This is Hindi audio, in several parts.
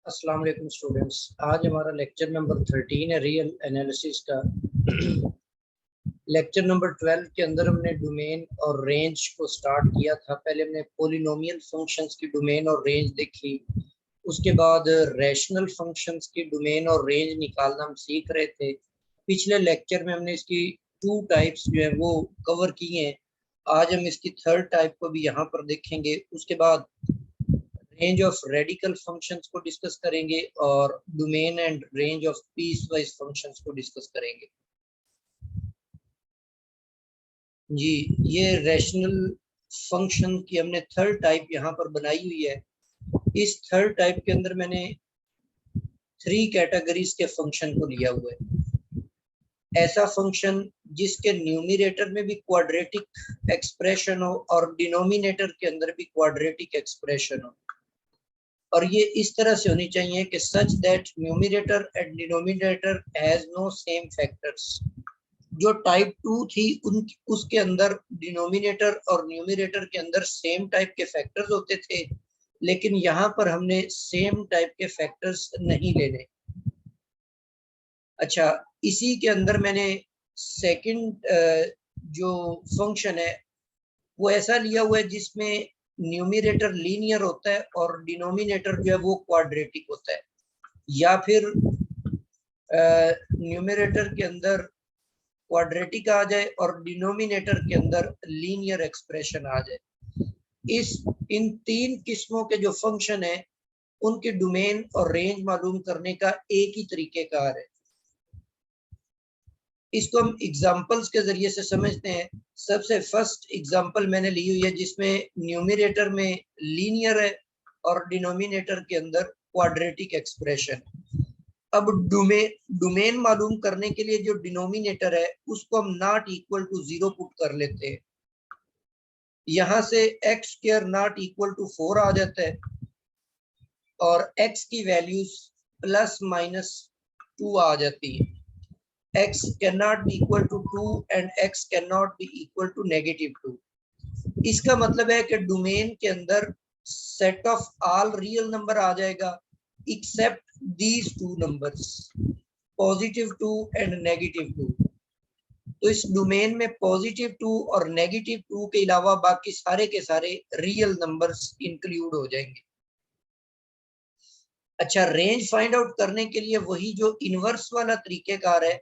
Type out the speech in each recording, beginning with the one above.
अस्सलाम वालेकुम स्टूडेंट्स। आज हमारा लेक्चर नंबर 13 है रियल एनालिसिस का। लेक्चर नंबर 12 के अंदर हमने डोमेन और रेंज को स्टार्ट किया था। पहले हमने पॉलिनोमियल फंक्शंस की डोमेन और रेंज देखी। उसके बाद रैशनल फंक्शंस की डोमेन और रेंज निकालना हम सीख रहे थे। पिछले लेक्चर में हमने इसकी 2 टाइप्स जो है वो कवर किए हैं। आज हम इसकी 3rd टाइप को भी यहाँ पर देखेंगे। उसके बाद रेंज ऑफ रेडिकल फंक्शंस को डिस्कस करेंगे और domain and range of peace wise functions को डिस्कस करेंगे। जी, ये रैशनल फंक्शन की हमने 3rd टाइप यहाँ पर बनाई हुई है। इस 3rd टाइप के अंदर मैंने 3 कैटेगरीज के फंक्शन को लिया हुआ है। ऐसा फंक्शन जिसके न्यूमरेटर में भी क्वाड्रेटिक एक्सप्रेशन हो और डिनोमिनेटर के अंदर भी क्वाड्रेटिक एक्सप्रेशन हो, और ये इस तरह से होनी चाहिए कि such that numerator and denominator has no same factors. जो टाइप 2 थी उसके अंदर डिनोमिनेटर और न्यूमरेटर के अंदर सेम टाइप के फैक्टर्स होते थे, लेकिन यहाँ पर हमने सेम टाइप के फैक्टर्स नहीं लेने। अच्छा, इसी के अंदर मैंने सेकंड जो फंक्शन है वो ऐसा लिया हुआ है जिसमें न्यूमरेटर लीनियर होता है और डिनोमिनेटर जो है वो क्वाड्रेटिक होता है, या फिर न्यूमरेटर के अंदर क्वाड्रेटिक आ जाए और डिनोमिनेटर के अंदर लीनियर एक्सप्रेशन आ जाए। इन 3 किस्मों के जो फंक्शन है उनके डोमेन और रेंज मालूम करने का एक ही तरीकेकार है। इसको हम एग्जांपल्स के जरिए से समझते हैं। सबसे फर्स्ट एग्जांपल मैंने ली हुई है जिसमें न्यूमरेटर में लीनियर है और डिनोमिनेटर के अंदर क्वाड्रेटिक एक्सप्रेशन। अब डोमेन मालूम करने के लिए जो डिनोमिनेटर है उसको हम नॉट इक्वल टू 0 पुट कर लेते हैं। यहां से x square not equal to 4 आ जाता है और x की वैल्यूज प्लस माइनस 2 आ जाती है। x cannot be equal to 2 and x cannot be equal to -2। इसका मतलब है कि डोमेन के अंदर set of all real number आ जाएगा एक्सेप्ट दीज 2 नंबर्स, +2 एंड -2। तो इस डोमेन में +2 और -2 के अलावा बाकी सारे के सारे रियल नंबर्स इंक्लूड हो जाएंगे। अच्छा, रेंज फाइंड आउट करने के लिए वही जो इनवर्स वाला तरीकेकार है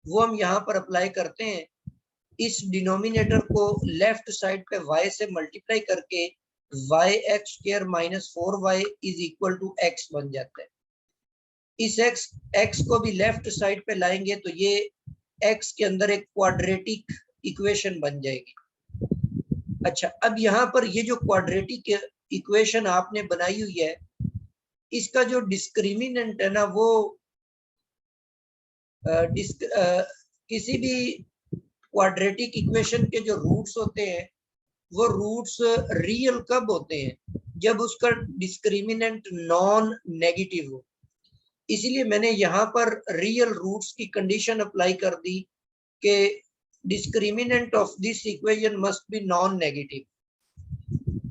वो हम यहाँ पर अप्लाई करते हैं। इस डिनोमिनेटर को लेफ्ट साइड पे y से मल्टीप्लाई करके y(x² - 4y) = x बन जाता है। इस x को भी लेफ्ट साइड पे लाएंगे तो ये x के अंदर एक क्वाड्रेटिक इक्वेशन बन जाएगी। अच्छा, अब यहाँ पर ये जो क्वाड्रेटिक इक्वेशन आपने बनाई हुई है इसका जो डिस्क्रिमिनेंट है ना वो किसी भी क्वाड्रेटिक इक्वेशन के जो रूट्स होते हैं वो रूट्स रियल कब होते हैं? जब उसका डिस्क्रिमिनेंट नॉन नेगेटिव हो। इसीलिए मैंने यहाँ पर रियल रूट्स की कंडीशन अप्लाई कर दी कि discriminant of this equation must be non negative.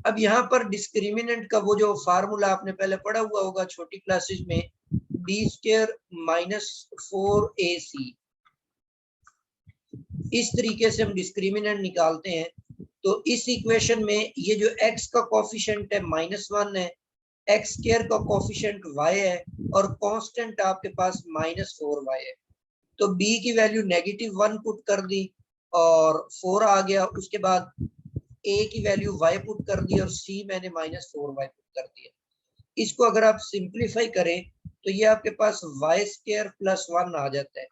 अब यहाँ पर डिस्क्रिमिनेंट का वो जो फार्मूला आपने पहले पढ़ा हुआ होगा छोटी क्लासेस में, d² - 4ac। इस तरीके से हम डिस्क्रिमिनेंट निकालते हैं। तो इस इक्वेशन में ये जो x का कोफिशिएंट है -1 है, x² का कोफिशिएंट y है और कांस्टेंट आपके पास -4y है। तो b की वैल्यू -1 पुट कर दी और 4 आ गया। उसके बाद a की वैल्यू y पुट कर दी और c मैंने -4y पुट कर दिया। इसको अगर आप सिंप्लीफाई करें तो ये आपके पास y² + 1 आ जाता है।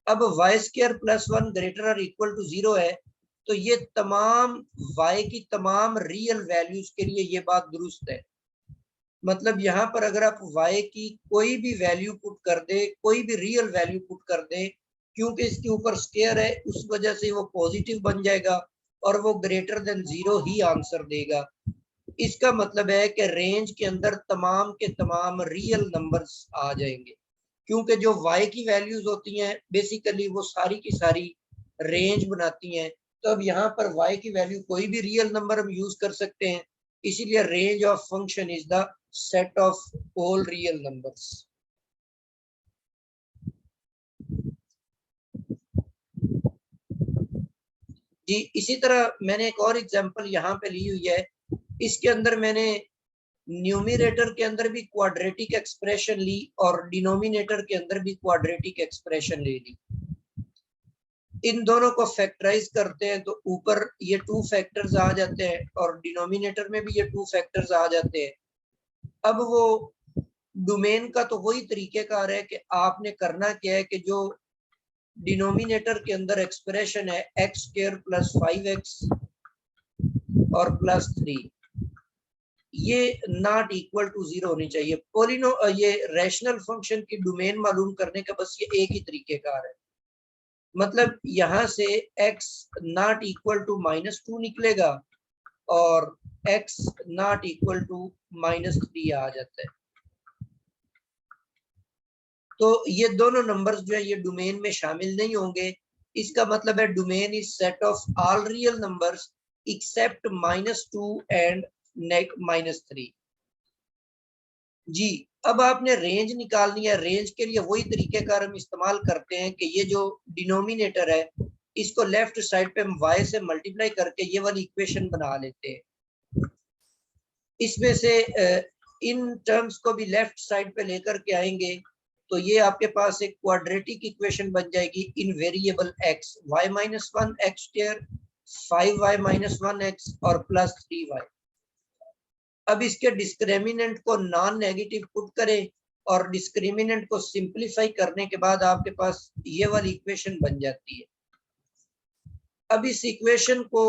अब y² + 1 > 0 है तो ये तमाम y की तमाम रियल वैल्यूज के लिए ये बात दुरुस्त है। मतलब यहाँ पर अगर आप y की कोई भी वैल्यू पुट कर दे, कोई भी रियल वैल्यू पुट कर दे, क्योंकि इसके ऊपर स्क्वायर है उस वजह से वो पॉजिटिव बन जाएगा और वो >0 ही आंसर देगा। इसका मतलब है कि रेंज के अंदर तमाम के तमाम रियल नंबर्स आ जाएंगे, क्योंकि जो y की वैल्यूज होती हैं बेसिकली वो सारी की सारी रेंज बनाती हैं। तो अब यहाँ पर y की वैल्यू कोई भी रियल नंबर हम यूज कर सकते हैं, इसीलिए range of function is the set of all real numbers. जी इसी तरह मैंने एक और एग्जांपल यहाँ पे ली हुई है। इसके अंदर मैंने न्यूमरेटर के अंदर भी क्वाड्रेटिक एक्सप्रेशन ली और डिनोमिनेटर के अंदर भी क्वाड्रेटिक एक्सप्रेशन ले ली। इन दोनों को फैक्टराइज करते हैं तो ऊपर ये 2 फैक्टर्स आ जाते हैं और डिनोमिनेटर में भी ये 2 फैक्टर्स आ जाते हैं। अब वो डोमेन का तो वही तरीकेकार है कि आपने करना क्या है कि जो डिनोमिनेटर के अंदर एक्सप्रेशन है एक्स स्क्वायर प्लस 5x और प्लस 3, ये नॉट इक्वल टू 0 होनी चाहिए। पोलिनो ये रैशनल फंक्शन की डोमेन मालूम करने का बस ये एक ही तरीकेकार है। मतलब यहाँ से x नॉट इक्वल टू -2 निकलेगा और x नॉट इक्वल टू -3 आ जाता है। तो ये दोनों नंबर्स जो है ये डोमेन में शामिल नहीं होंगे। इसका मतलब है domain is set of all real numbers accept -2 and -3। जी अब आपने रेंज निकालनी है। रेंज के लिए वही तरीकेकार हम इस्तेमाल करते हैं कि ये जो डिनोमिनेटर है इसको लेफ्ट साइड पे हम y से मल्टीप्लाई करके ये वाली इक्वेशन बना लेते हैं। इसमें से इन टर्म्स को भी लेफ्ट साइड पे लेकर के आएंगे तो ये आपके पास एक क्वाड्रेटिक इक्वेशन बन जाएगी in variable x, y-1 x square 5y-1 x और प्लस 3y। अब इसके डिस्क्रिमिनेंट को नॉन नेगेटिव पुट करें और डिस्क्रिमिनेंट को सिंपलीफाई करने के बाद आपके पास ये वाली इक्वेशन बन जाती है। अब इस इक्वेशन को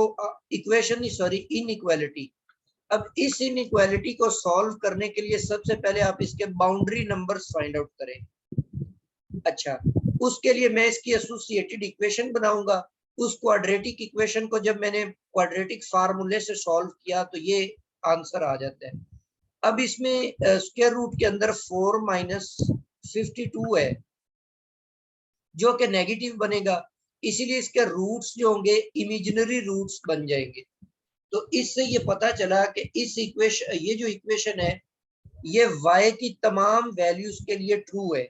इनइक्वालिटी, अब इस इनइक्वालिटी को सॉल्व करने के लिए सबसे पहले आप इसके बाउंड्री नंबर्स फाइंड आउट करें। अच्छा, उसके लिए मैं इसकी एसोसिएटेड इक्वेशन बनाऊंगा। उस क्वाड्रेटिक इक्वेशन को जब मैंने क्वाड्रेटिक फार्मूले से सॉल्व किया तो ये आंसर आ जाता है। अब इसमें स्क्वायर रूट के अंदर 4 - 52 है जो कि नेगेटिव बनेगा, इसीलिए इसके रूट्स जो होंगे इमेजिनरी रूट्स बन जाएंगे। तो इससे ये पता चला कि इस इक्वेशन, ये जो इक्वेशन है ये y की तमाम वैल्यूज के लिए ट्रू है।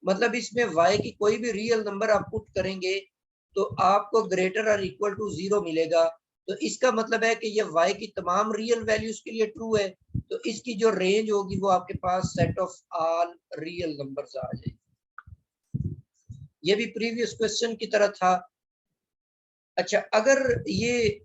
मतलब इसमें y की कोई भी रियल नंबर आप पुट करेंगे तो आपको ग्रेटर और इक्वल टू 0 मिलेगा। तो इसका मतलब है कि ये y की तमाम रियल वैल्यूज के लिए ट्रू है। तो इसकी जो रेंज होगी वो आपके पास set of all real numbers आ जाएगी। ये भी प्रीवियस क्वेश्चन की तरह था। अच्छा, अगर ये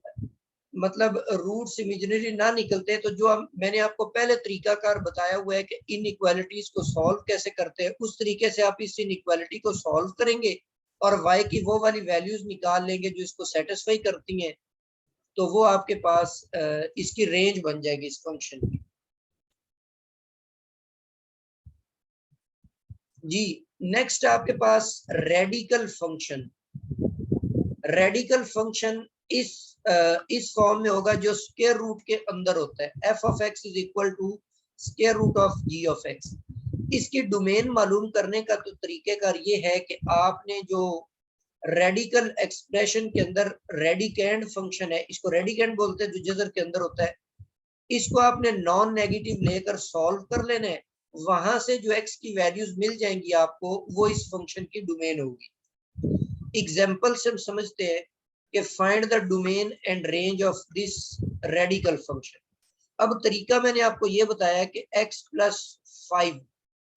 मतलब रूट्स इमेजिनरी ना निकलते तो जो मैंने आपको पहले तरीकाकार बताया हुआ है कि इनइक्वालिटीज को सॉल्व कैसे करते हैं, उस तरीके से आप इस इनइक्वालिटी को सॉल्व करेंगे और y की वो वाली वैल्यूज निकाल लेंगे जो इसको सेटिस्फाई करती हैं, तो वो आपके पास इसकी रेंज बन जाएगी इस फंक्शन की। जी नेक्स्ट आपके पास रेडिकल फंक्शन। रेडिकल फंक्शन इस फॉर्म में होगा जो स्क्वायर रूट के अंदर होता है। f of x is equal to square root of g of x। इसकी डोमेन मालूम करने का तो तरीकेकार ये है कि आपने जो रेडिकल एक्सप्रेशन के अंदर रेडिकेंड फंक्शन है, इसको रेडिकेंड बोलते हैं जो जजर के अंदर होता है, इसको आपने नॉन नेगेटिव लेकर सॉल्व कर लेना है। वहां से जो x की वैल्यूज मिल जाएंगी आपको वो इस फंक्शन की डोमेन होगी। एग्जाम्पल से हम समझते हैं कि find the domain and range of this radical function. अब तरीका मैंने आपको ये बताया कि x प्लस 5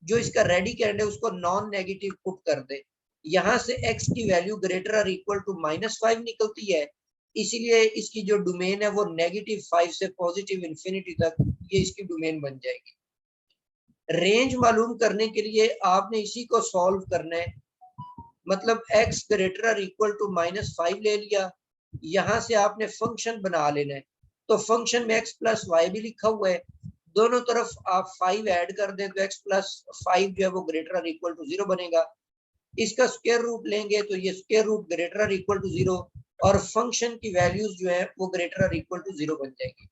जो इसका रेडिकेंड है उसको नॉन नेगेटिव पुट कर दे। यहाँ से x की वैल्यू ग्रेटर और इक्वल टू -5 निकलती है, इसीलिए इसकी जो डोमेन है वो -5 से पॉजिटिव इंफिनिटी तक ये इसकी डोमेन बन जाएगी। रेंज मालूम करने के लिए आपने इसी को सॉल्व करना है। मतलब x ग्रेटर और इक्वल टू -5 ले लिया, यहाँ से आपने फंक्शन बना लेना है। तो फंक्शन में x प्लस वाई भी लिखा हुआ है, दोनों तरफ आप 5 ऐड कर दें तो x प्लस 5 जो है वो ग्रेटर और इक्वल टू 0 बनेगा। इसका स्क्वायर रूट लेंगे तो ये स्क्वायर रूट ग्रेटर और इक्वल टू 0 और फंक्शन की वैल्यूज जो है वो ग्रेटर और इक्वल टू 0 बन जाएगी।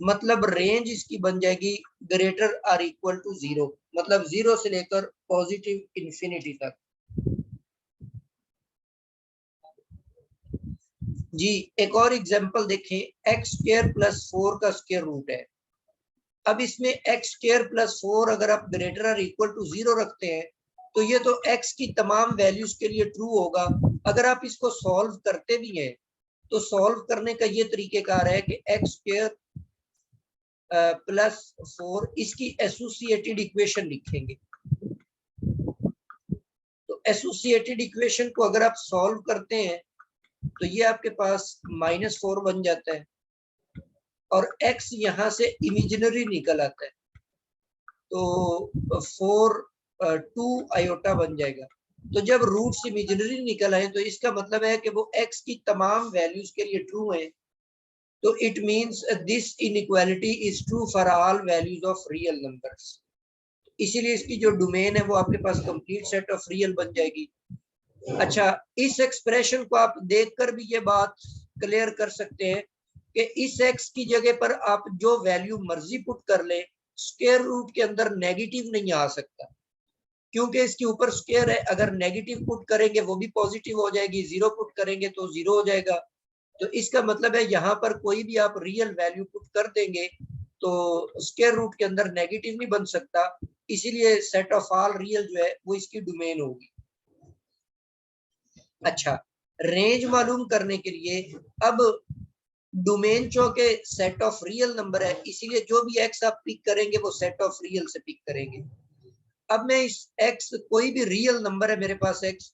मतलब रेंज इसकी बन जाएगी ग्रेटर और इक्वल टू 0, मतलब 0 से लेकर पॉजिटिव इंफिनिटी तक। जी एक और एग्जांपल देखें। x स्क्वायर प्लस 4 का स्क्वायर रूट है। अब इसमें एक्स स्क्वायर प्लस 4 अगर आप ग्रेटर और इक्वल टू 0 रखते हैं तो ये तो x की तमाम वैल्यूज के लिए ट्रू होगा। अगर आप इसको सॉल्व करते भी हैं तो सॉल्व करने का ये तरीकेकार है कि एक्स स्क्वायर प्लस 4 इसकी एसोसिएटेड इक्वेशन लिखेंगे। तो एसोसिएटेड इक्वेशन को अगर आप सॉल्व करते हैं तो ये आपके पास -4 बन जाता है और x यहां से इमेजिनरी निकल आता है तो 4 2 आयोटा बन जाएगा। तो जब रूट्स इमेजिनरी निकल आए तो इसका मतलब है कि वो x की तमाम वैल्यूज के लिए ट्रू है। तो it means this inequality is true for all values of real numbers. इसीलिए इसकी जो डोमेन है वो आपके पास कंप्लीट सेट ऑफ रियल बन जाएगी। अच्छा, इस एक्सप्रेशन को आप देखकर भी ये बात क्लियर कर सकते हैं कि इस x की जगह पर आप जो वैल्यू मर्जी पुट कर ले, स्क्वायर रूट के अंदर नेगेटिव नहीं आ सकता क्योंकि इसके ऊपर स्क्वायर है। अगर नेगेटिव पुट करेंगे वो भी पॉजिटिव हो जाएगी, जीरो पुट करेंगे तो जीरो हो जाएगा। तो इसका मतलब है यहाँ पर कोई भी आप रियल वैल्यू पुट कर देंगे तो स्क्वायर रूट के अंदर नेगेटिव नहीं बन सकता। इसीलिए सेट ऑफ ऑल रियल जो है वो इसकी डोमेन होगी। अच्छा, रेंज मालूम करने के लिए अब डोमेन चूंकि सेट ऑफ रियल नंबर है इसीलिए जो भी एक्स आप पिक करेंगे वो सेट ऑफ रियल से पिक करेंगे। अब मैं इस एक्स, कोई भी रियल नंबर है मेरे पास एक्स,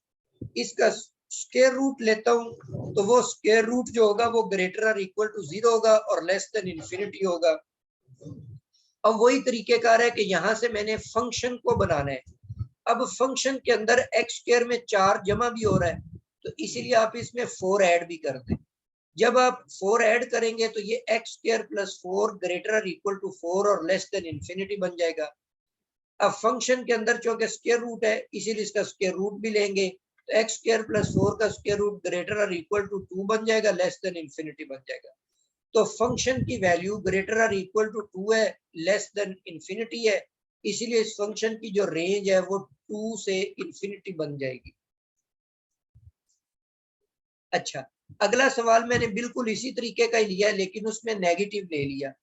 इसका स्क्वायर रूट लेता हूं तो वो स्क्वायर रूट जो होगा वो ग्रेटर और इक्वल टू 0 होगा और लेस देन इन्फिनिटी होगा। अब वही तरीकेकार है कि यहां से मैंने फंक्शन को बनाना है। अब फंक्शन के अंदर एक्स स्क्वायर में 4 जमा भी हो रहा है तो इसीलिए आप इसमें 4 ऐड भी कर दें। जब आप 4 ऐड करेंगे तो ये एक्स स्क्वायर प्लस 4 ग्रेटर और इक्वल टू 4 और लेस देन इन्फिनिटी बन जाएगा। अब फंक्शन के अंदर चूंकि स्क्वायर रूट है इसीलिए इसका स्क्वायर रूट भी लेंगे तो एक्स स्क्वायर प्लस 4 का स्क्वायर रूट ग्रेटर और इक्वल टू 2 बन जाएगा, लेस देन इन्फिनिटी बन जाएगा। तो फंक्शन की वैल्यू ग्रेटर और इक्वल टू 2 है, लेस देन इन्फिनिटी है, इसीलिए इस फंक्शन की जो रेंज है वो 2 से इन्फिनिटी बन जाएगी। अच्छा, अगला सवाल मैंने बिल्कुल इसी तरीके का ही लिया है लेकिन उसमें नेगेटिव ले लिया।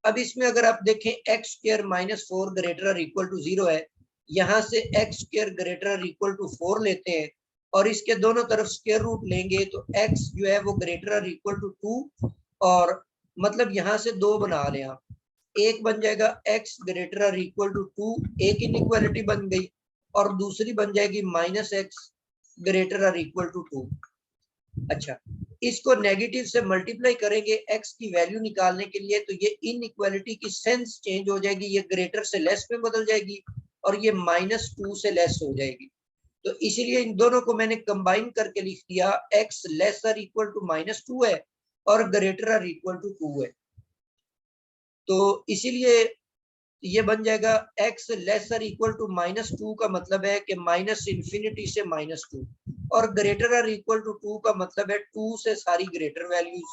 अब इसमें अगर आप देखें एक्स स्क्वायर माइनस 4 ग्रेटर और इक्वल टू 0 है, यहां से एक्स स्क्वायर ग्रेटर और इक्वल टू 4 लेते हैं और इसके दोनों तरफ स्क्वायर रूट लेंगे तो एक्स जो है वो ग्रेटर और इक्वल टू 2 और मतलब यहां से 2 बना लें आप, एक बन जाएगा एक्स ग्रेटर और इक्वल टू 2, एक इनइक्वालिटी बन गई, और दूसरी बन जाएगी माइनस एक्स ग्रेटर और इक्वल टू 2। अच्छा, इसको नेगेटिव से मल्टीप्लाई करेंगे एक्स की वैल्यू निकालने के लिए तो ये इनइक्वालिटी की सेंस चेंज हो जाएगी, ये ग्रेटर से लेस में बदल जाएगी और ये -2 से लेस हो जाएगी। तो इसीलिए इन दोनों को मैंने कंबाइन करके लिख दिया, एक्स लेस और इक्वल टू -2 है और ग्रेटर और इक्वल टू 2 है। तो इसीलिए ये बन जाएगा x लेस और इक्वल टू -2 का मतलब है कि माइनस इंफिनिटी से -2 और ग्रेटर और इक्वल टू 2 का मतलब है 2 से सारी ग्रेटर वैल्यूज।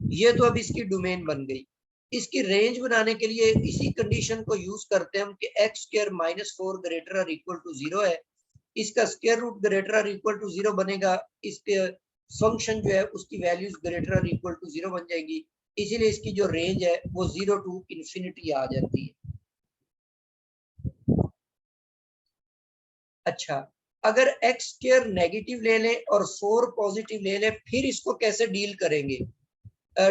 ये तो अब इसकी डोमेन बन गई। इसकी रेंज बनाने के लिए इसी कंडीशन को यूज करते हैं हम कि एक्स स्क्वायर -4 ग्रेटर और इक्वल टू 0 है, इसका स्क्वायर रूट ग्रेटर और इक्वल टू 0 बनेगा, इसके फंक्शन जो है उसकी वैल्यूज ग्रेटर और इक्वल टू 0 बन जाएगी, इसीलिए इसकी जो रेंज है वो 0 टू इन्फिनिटी आ जाती है। अच्छा, अगर एक्स स्क्वायर नेगेटिव ले लें और 4 पॉजिटिव ले लें फिर इसको कैसे डील करेंगे?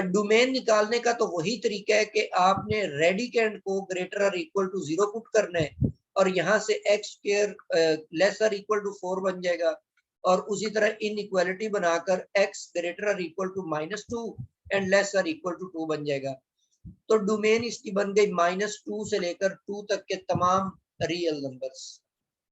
डोमेन निकालने का तो वही तरीका है कि आपने रेडिकेंड को ग्रेटर और इक्वल टू 0 पुट करना है और यहाँ से एक्स स्क्वायर लेस और इक्वल टू 4 बन जाएगा और उसी तरह इनइक्वालिटी बनाकर एक्स ग्रेटर और इक्वल टू -2 एंड लेस और इक्वल टू 2 बन जाएगा। तो डोमेन इसकी बन गई -2 से लेकर 2 तक के तमाम रियल नंबर्स।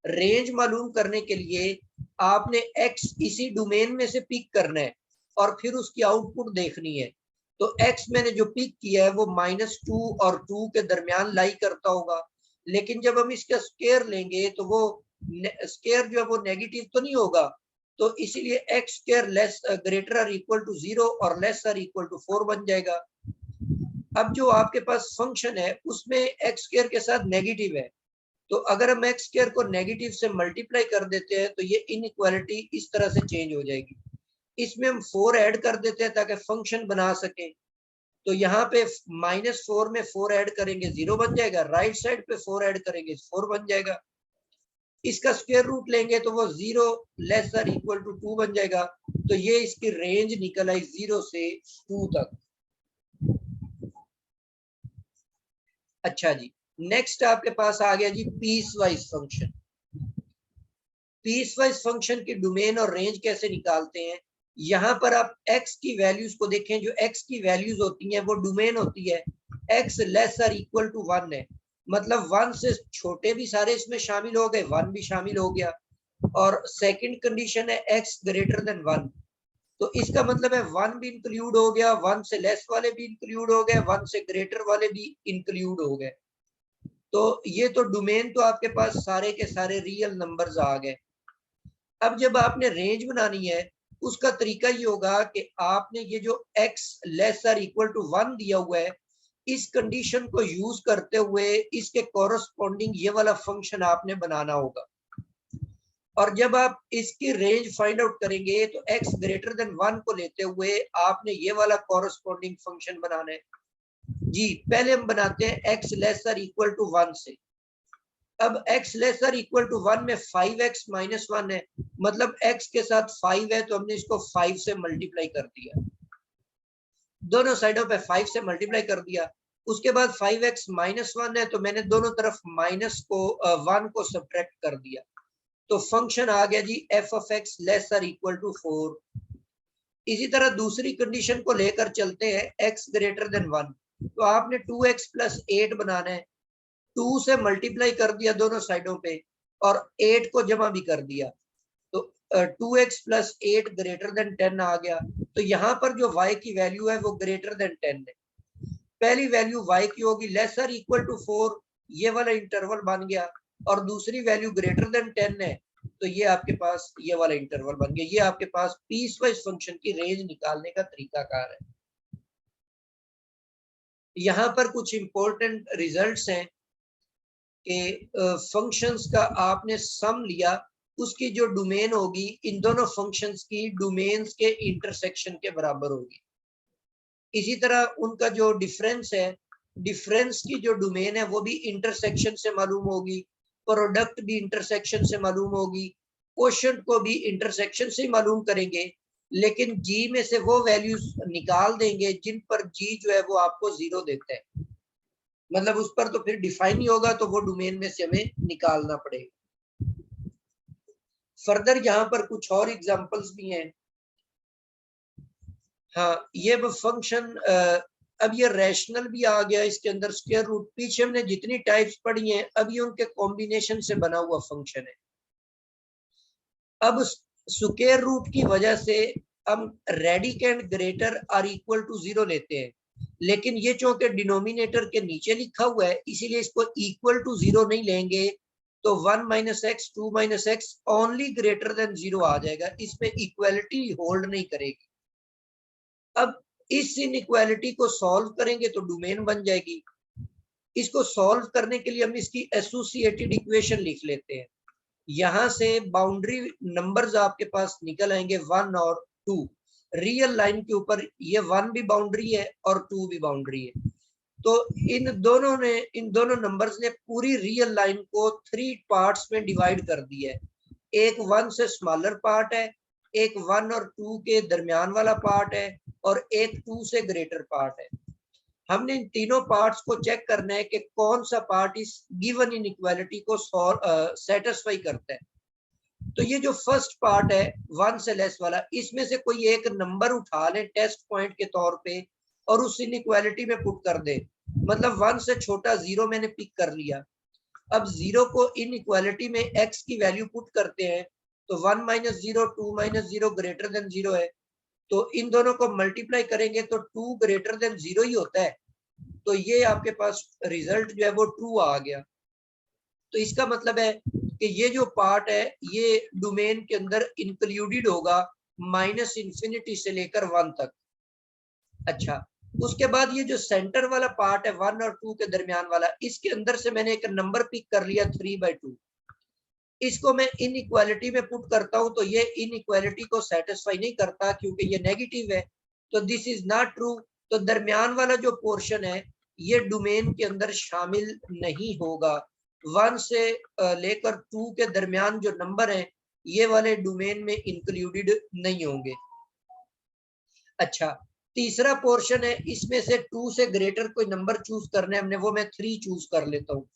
रेंज मालूम करने के लिए आपने x इसी डोमेन में से पिक करना है और फिर उसकी आउटपुट देखनी है। तो x मैंने जो पिक किया है वो -2 और 2 के दरमियान लाई करता होगा, लेकिन जब हम इसका स्क्वायर लेंगे तो वो स्क्वायर जो है वो नेगेटिव तो नहीं होगा, तो इसीलिए एक्स स्क्वायर लेस ग्रेटर और इक्वल टू 0 और लेस और इक्वल टू 4 बन जाएगा। अब जो आपके पास फंक्शन है उसमें एक्स स्क्वायर के साथ नेगेटिव है, तो अगर हम एक्स स्क्वायर को नेगेटिव से मल्टीप्लाई कर देते हैं तो ये इनइक्वालिटी इस तरह से चेंज हो जाएगी। इसमें हम 4 ऐड कर देते हैं ताकि फंक्शन बना सके, तो यहाँ पे -4 में 4 ऐड करेंगे 0 बन जाएगा, राइट साइड पे 4 ऐड करेंगे 4 बन जाएगा। इसका स्क्वायर रूट लेंगे तो वो 0 लेसर इक्वल टू 2 बन जाएगा। तो ये इसकी रेंज निकल आई 0 से 2 तक। अच्छा जी, नेक्स्ट आपके पास आ गया जी piecewise function. Piecewise function की डोमेन और रेंज कैसे निकालते हैं? यहाँ पर आप x की वैल्यूज को देखें, जो x की वैल्यूज होती हैं वो डोमेन होती है x लेसर इक्वल टू 1 है, मतलब 1 से छोटे भी सारे इसमें शामिल हो गए, 1 भी शामिल हो गया। और सेकंड कंडीशन है x ग्रेटर देन 1, तो इसका मतलब है 1 भी इंक्लूड हो गया, 1 से लेस वाले भी इंक्लूड हो गए, 1 से ग्रेटर वाले भी इंक्लूड हो गए। तो ये तो डोमेन तो आपके पास सारे के सारे रियल नंबर्स आ गए। अब जब आपने रेंज बनानी है उसका तरीका ये होगा कि आपने ये जो x लेसर इक्वल टू 1 दिया हुआ है, इस कंडीशन को यूज करते हुए इसके कोरस्पॉन्डिंग ये वाला फंक्शन आपने बनाना होगा। और जब आप इसकी रेंज फाइंड आउट करेंगे तो x ग्रेटर देन 1 को लेते हुए आपने ये वाला कोरस्पॉन्डिंग फंक्शन बनाना है। जी पहले हम बनाते हैं x लेसर इक्वल टू 1 से। अब x लेसर इक्वल टू 1 में 5x माइनस 1 है, मतलब x के साथ 5 है तो हमने इसको 5 से मल्टीप्लाई कर दिया, दोनों साइडों पे 5 से मल्टीप्लाई कर दिया। उसके बाद 5x माइनस 1 है तो मैंने दोनों तरफ माइनस को 1 को सब्ट्रैक्ट कर दिया, तो फंक्शन आ गया जी f of x lesser equal to 4। इसी तरह दूसरी कंडीशन को लेकर चलते हैं x ग्रेटर देन 1, तो आपने 2x प्लस 8 बनाना है, 2 से मल्टीप्लाई कर दिया दोनों साइडों पे और 8 को जमा भी कर दिया, तो 2x प्लस 8 ग्रेटर देन 10 आ गया। तो यहाँ पर जो y की वैल्यू है वो ग्रेटर देन 10 है। पहली वैल्यू y की होगी लेसर इक्वल टू 4, ये वाला इंटरवल बन गया, और दूसरी वैल्यू ग्रेटर देन 10 है तो ये आपके पास ये वाला इंटरवल बन गया। ये आपके पास पीस वाइज फंक्शन की रेंज निकालने का तरीकाकार है। यहाँ पर कुछ इंपॉर्टेंट रिजल्ट्स हैं कि फंक्शंस का आपने सम लिया, उसकी जो डोमेन होगी इन दोनों फंक्शंस की डोमेन्स के इंटरसेक्शन के बराबर होगी। इसी तरह उनका जो डिफरेंस है, डिफरेंस की जो डोमेन है वो भी इंटरसेक्शन से मालूम होगी, प्रोडक्ट भी इंटरसेक्शन से मालूम होगी, क्वोशंट को भी इंटरसेक्शन से मालूम करेंगे, लेकिन जी में से वो वैल्यूज निकाल देंगे जिन पर जी जो है वो आपको 0 देता है, मतलब उस पर तो फिर डिफाइन ही होगा, तो वो डोमेन में से हमें निकालना पड़ेगा। फर्दर यहाँ पर कुछ और एग्जांपल्स भी हैं। हाँ ये वो फंक्शन अब ये रैशनल भी आ गया इसके अंदर, स्क्वायर रूट पीछे हमने जितनी टाइप्स पढ़ी हैं अब ये उनके कॉम्बिनेशन से बना हुआ फंक्शन है। अब स्क्वायर रूट की वजह से हम radicand greater or equal to 0 लेते हैं, लेकिन ये चूंकि डिनोमिनेटर के नीचे लिखा हुआ है इसीलिए इसको इक्वल टू 0 नहीं लेंगे, तो 1 minus x 2 minus x only greater than 0 आ जाएगा, इसमें इक्वालिटी होल्ड नहीं करेगी। अब इस इनइक्वालिटी को सॉल्व करेंगे तो डोमेन बन जाएगी। इसको सॉल्व करने के लिए हम इसकी एसोसिएटेड इक्वेशन लिख लेते हैं। यहां से बाउंड्री नंबर्स आपके पास निकल आएंगे 1 और 2। रियल लाइन के ऊपर ये 1 भी बाउंड्री है और 2 भी बाउंड्री है, तो इन दोनों नंबर्स ने पूरी रियल लाइन को 3 पार्ट्स में डिवाइड कर दिया है। एक 1 से स्मॉलर पार्ट है, एक 1 और 2 के दरमियान वाला पार्ट है, और एक 2 से ग्रेटर पार्ट है। हमने इन तीनों पार्ट्स को चेक करना है कि कौन सा पार्ट इस गिवन इनइक्वालिटी को सेटिस्फाई करता है। तो ये जो फर्स्ट पार्ट है 1 से लेस वाला, इसमें से कोई एक नंबर उठा ले टेस्ट पॉइंट के तौर पे और उस इनइक्वालिटी में पुट कर दे, मतलब 1 से छोटा 0 मैंने पिक कर लिया। अब 0 को इनइक्वालिटी में x की वैल्यू पुट करते हैं, तो 1 माइनस 0 2 माइनस 0 ग्रेटर देन 0 है, तो इन दोनों को मल्टीप्लाई करेंगे तो 2 ग्रेटर देन 0 ही होता है, तो ये आपके पास रिजल्ट जो है वो ट्रू आ गया। तो इसका मतलब है कि ये जो पार्ट है ये डोमेन के अंदर इंक्लूडेड होगा -∞ से लेकर 1 तक। अच्छा, उसके बाद ये जो सेंटर वाला पार्ट है 1 और 2 के दरमियान वाला, इसके अंदर से मैंने एक नंबर पिक कर लिया 3/2। इसको मैं इनइक्वालिटी में पुट करता हूं तो ये इनइक्वालिटी को सेटिस्फाई नहीं करता क्योंकि ये नेगेटिव है, तो दिस इज नॉट ट्रू। तो दरमियान वाला जो पोर्शन है ये डोमेन के अंदर शामिल नहीं होगा। 1 से लेकर 2 के दरमियान जो नंबर है ये वाले डोमेन में इंक्लूडेड नहीं होंगे। अच्छा, तीसरा पोर्शन है, इसमें से 2 से ग्रेटर कोई नंबर चूज करना है हमने, वो मैं 3 चूज कर लेता हूँ।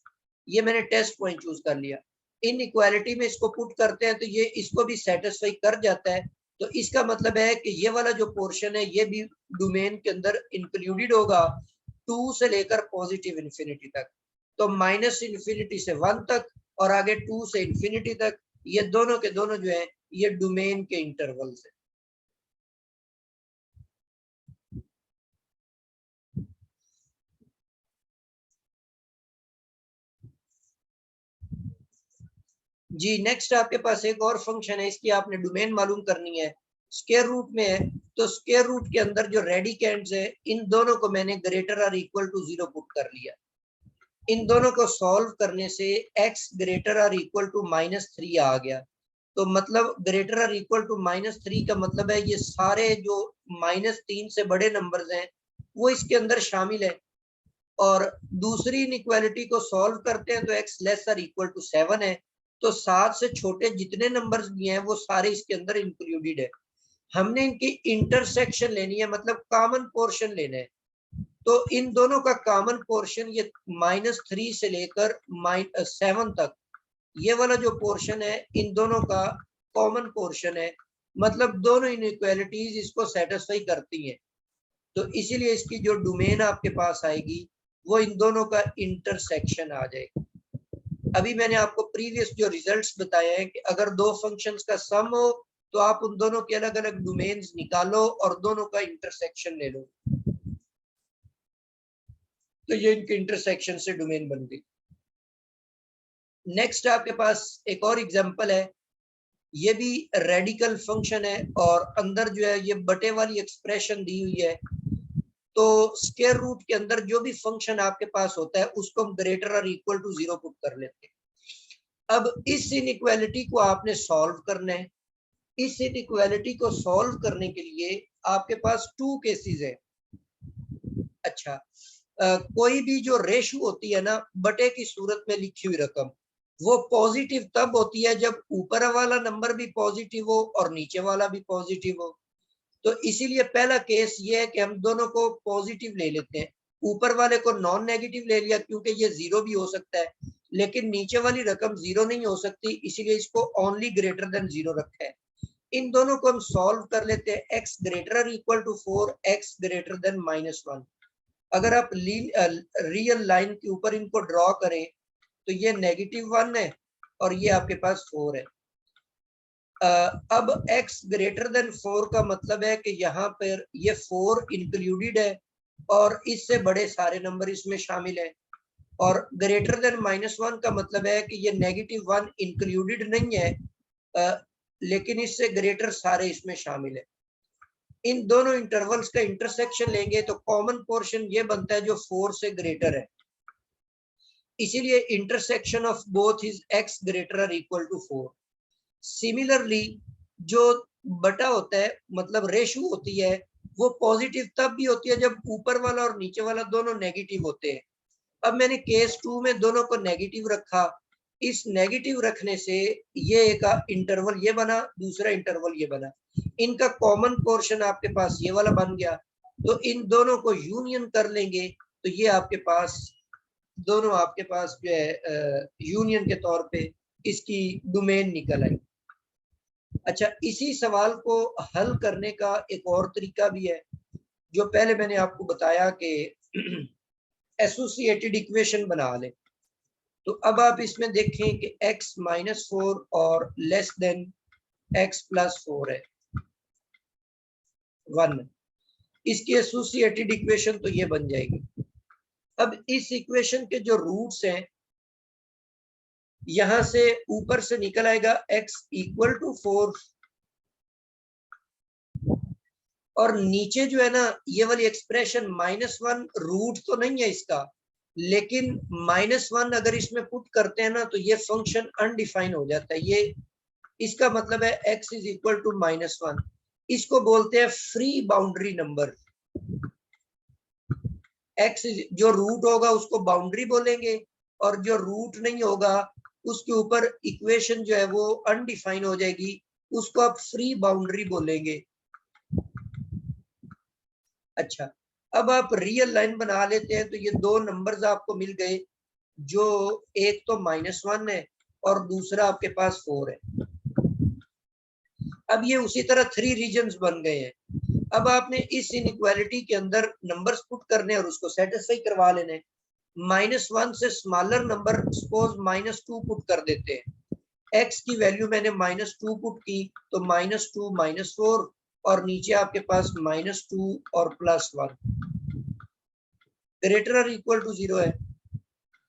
ये मैंने टेस्ट पॉइंट चूज कर लिया। इन इक्वालिटी में इसको पुट करते हैं तो ये इसको भी सेटिस्फाई कर जाता है। तो इसका मतलब है कि ये वाला जो पोर्शन है ये भी डोमेन के अंदर इंक्लूडेड होगा 2 से लेकर पॉजिटिव इंफिनिटी तक। तो माइनस इंफिनिटी से 1 तक और आगे 2 से इंफिनिटी तक, ये दोनों के दोनों जो है ये डोमेन के इंटरवल से। जी नेक्स्ट आपके पास एक और फंक्शन है, इसकी आपने डोमेन मालूम करनी है। स्क्वायर रूट में है, तो स्क्वायर रूट के अंदर जो रेडिकेंड्स है इन दोनों को मैंने ग्रेटर और इक्वल टू 0 पुट कर लिया। इन दोनों को सॉल्व करने से x ग्रेटर और इक्वल टू -3 आ गया। तो मतलब ग्रेटर और इक्वल टू -3 का मतलब है ये सारे जो -3 से बड़े नंबर्स हैं वो इसके अंदर शामिल है। और दूसरी इनइक्वालिटी को सॉल्व करते हैं तो x लेस और इक्वल टू 7 है। तो 7 से छोटे जितने नंबर्स भी हैं वो सारे इसके अंदर इंक्लूडेड है। हमने इनकी इंटरसेक्शन लेनी है, मतलब कॉमन पोर्शन लेना है। तो इन दोनों का कॉमन पोर्शन ये -3 से लेकर 7 तक, ये वाला जो पोर्शन है इन दोनों का कॉमन पोर्शन है। मतलब दोनों इनइक्वालिटीज इसको सेटिस्फाई करती हैं। तो इसीलिए इसकी जो डोमेन आपके पास आएगी वो इन दोनों का इंटरसेक्शन आ जाएगा। अभी मैंने आपको प्रीवियस जो रिजल्ट्स बताए हैं कि अगर दो फंक्शंस का सम हो तो आप उन दोनों के अलग अलग डोमेन्स निकालो और दोनों का इंटरसेक्शन ले लो, तो ये इनके इंटरसेक्शन से डोमेन बन गई। नेक्स्ट आपके पास एक और एग्जांपल है, ये भी रेडिकल फंक्शन है और अंदर जो है ये बटे वाली एक्सप्रेशन दी हुई है। तो स्क्वायर रूट के अंदर जो भी फंक्शन आपके पास होता है उसको हम ग्रेटर और इक्वल टू 0 पुट कर लेते हैं। अब इस इनइक्वालिटी को आपने सॉल्व करना है। इस इनइक्वालिटी को सॉल्व करने के लिए आपके पास 2 केसेस है। अच्छा, कोई भी जो रेशो होती है ना बटे की सूरत में लिखी हुई रकम, वो पॉजिटिव तब होती है जब ऊपर वाला नंबर भी पॉजिटिव हो और नीचे वाला भी पॉजिटिव हो। तो इसीलिए पहला केस ये है कि हम दोनों को पॉजिटिव ले लेते हैं। ऊपर वाले को नॉन नेगेटिव ले लिया क्योंकि ये 0 भी हो सकता है, लेकिन नीचे वाली रकम 0 नहीं हो सकती, इसीलिए इसको ओनली ग्रेटर देन 0 रखा है। इन दोनों को हम सॉल्व कर लेते हैं। x ग्रेटर और equal to 4, x greater than -1। अगर आप रियल लाइन के ऊपर इनको ड्रॉ करें तो ये -1 है और ये आपके पास 4 है। अब x ग्रेटर देन 4 का मतलब है कि यहाँ पर ये 4 इंक्लूडेड है और इससे बड़े सारे नंबर इसमें शामिल है। और ग्रेटर देन -1 का मतलब है कि ये -1 इंक्लूडेड नहीं है, लेकिन इससे ग्रेटर सारे इसमें शामिल है। इन दोनों इंटरवल्स का इंटरसेक्शन लेंगे तो कॉमन पोर्शन ये बनता है जो 4 से ग्रेटर है। इसीलिए intersection of both is x greater और इक्वल टू 4। सिमिलरली जो बटा होता है मतलब रेशो होती है वो पॉजिटिव तब भी होती है जब ऊपर वाला और नीचे वाला दोनों नेगेटिव होते हैं। अब मैंने केस 2 में दोनों को नेगेटिव रखा। इस नेगेटिव रखने से ये एक इंटरवल ये बना, दूसरा इंटरवल ये बना। इनका कॉमन पोर्शन आपके पास ये वाला बन गया। तो इन दोनों को यूनियन कर लेंगे तो ये आपके पास दोनों आपके पास जो है यूनियन के तौर पे इसकी डोमेन निकल आई। अच्छा, इसी सवाल को हल करने का एक और तरीका भी है जो पहले मैंने आपको बताया कि एसोसिएटेड इक्वेशन बना ले। तो अब आप इसमें देखें कि x -4 और लेस देन x + 4 है 1। इसकी एसोसिएटेड इक्वेशन तो ये बन जाएगी। अब इस इक्वेशन के जो रूट्स हैं यहां से ऊपर से निकल आएगा x = 4 और नीचे जो है ना ये वाली एक्सप्रेशन -1 रूट तो नहीं है इसका, लेकिन -1 अगर इसमें पुट करते हैं ना तो ये फंक्शन अनडिफाइन हो जाता है। ये इसका मतलब है x = -1। इसको बोलते हैं फ्री बाउंड्री नंबर। एक्स जो रूट होगा उसको बाउंड्री बोलेंगे, और जो रूट नहीं होगा उसके ऊपर इक्वेशन जो है वो अनडिफाइन हो जाएगी, उसको आप फ्री बाउंड्री बोलेंगे। अच्छा, अब आप रियल लाइन बना लेते हैं, तो ये दो नंबर्स आपको मिल गए, जो एक तो -1 है और दूसरा आपके पास 4 है। अब ये उसी तरह 3 रीजन्स बन गए हैं। अब आपने इस इनइक्वालिटी के अंदर नंबर्स पुट करने और उसको सेटिस्फाई करवा लेने। -1 से स्मॉलर नंबर सपोज -2 पुट कर देते हैं। x की वैल्यू मैंने -2 पुट की, तो -2 -4 और नीचे आपके पास -2 और +1 ग्रेटर और इक्वल टू 0 है।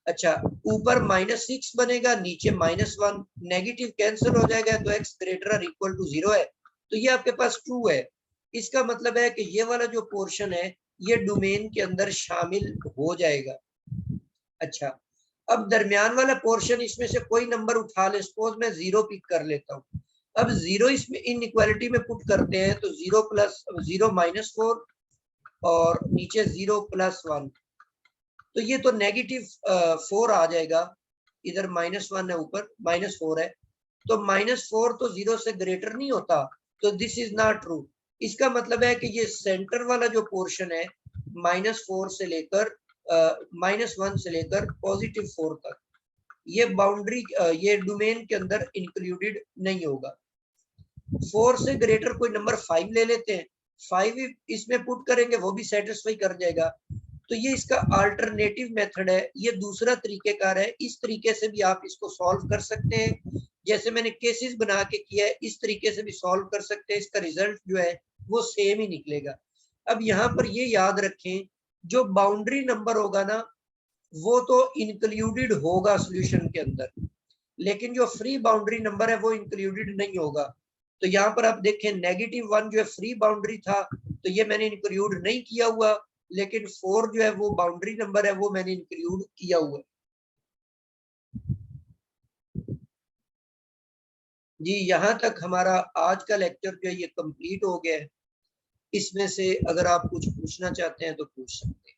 अच्छा, ऊपर -6 बनेगा, नीचे -1, नेगेटिव कैंसिल हो जाएगा, तो x ग्रेटर और इक्वल टू 0 है, तो ये आपके पास 2 है। इसका मतलब है कि ये वाला जो पोर्शन है ये डोमेन के अंदर शामिल हो जाएगा। अच्छा, अब दरमियान वाला पोर्शन, इसमें से कोई नंबर उठा ले, सपोज मैं 0 पिक कर लेता हूँ। अब 0 इसमें इनइक्वालिटी में पुट करते हैं, तो 0 -4 और नीचे 0 +1, तो ये तो -4 आ जाएगा। इधर -1 है, ऊपर -4 है, तो -4 तो 0 से ग्रेटर नहीं होता, तो दिस इज नॉट ट्रू। इसका मतलब है कि ये सेंटर वाला जो पोर्शन है -4 से लेकर -1 से लेकर +4 तक, ये बाउंड्री ये डोमेन के अंदर इंक्लूडेड नहीं होगा। 4 से ग्रेटर कोई नंबर 5 ले लेते हैं, 5 इसमें पुट करेंगे, वो भी सेटिस्फाई कर जाएगा। तो ये इसका अल्टरनेटिव मेथड है, ये दूसरा तरीकेकार है। इस तरीके से भी आप इसको सॉल्व कर सकते हैं, जैसे मैंने केसेस बना के किया है, इस तरीके से भी सॉल्व कर सकते हैं। इसका रिजल्ट जो है वो सेम ही निकलेगा। अब यहाँ पर ये याद रखें, जो बाउंड्री नंबर होगा ना, वो तो इंक्लूडेड होगा सॉल्यूशन के अंदर, लेकिन जो फ्री बाउंड्री नंबर है वो इंक्लूडेड नहीं होगा। तो यहाँ पर आप देखें, -1 जो है फ्री बाउंड्री था, तो ये मैंने इंक्लूड नहीं किया हुआ, लेकिन 4 जो है वो बाउंड्री नंबर है, वो मैंने इंक्लूड किया हुआ है। जी, यहाँ तक हमारा आज का लेक्चर जो है ये कंप्लीट हो गया है। इसमें से अगर आप कुछ पूछना चाहते हैं तो पूछ सकते हैं।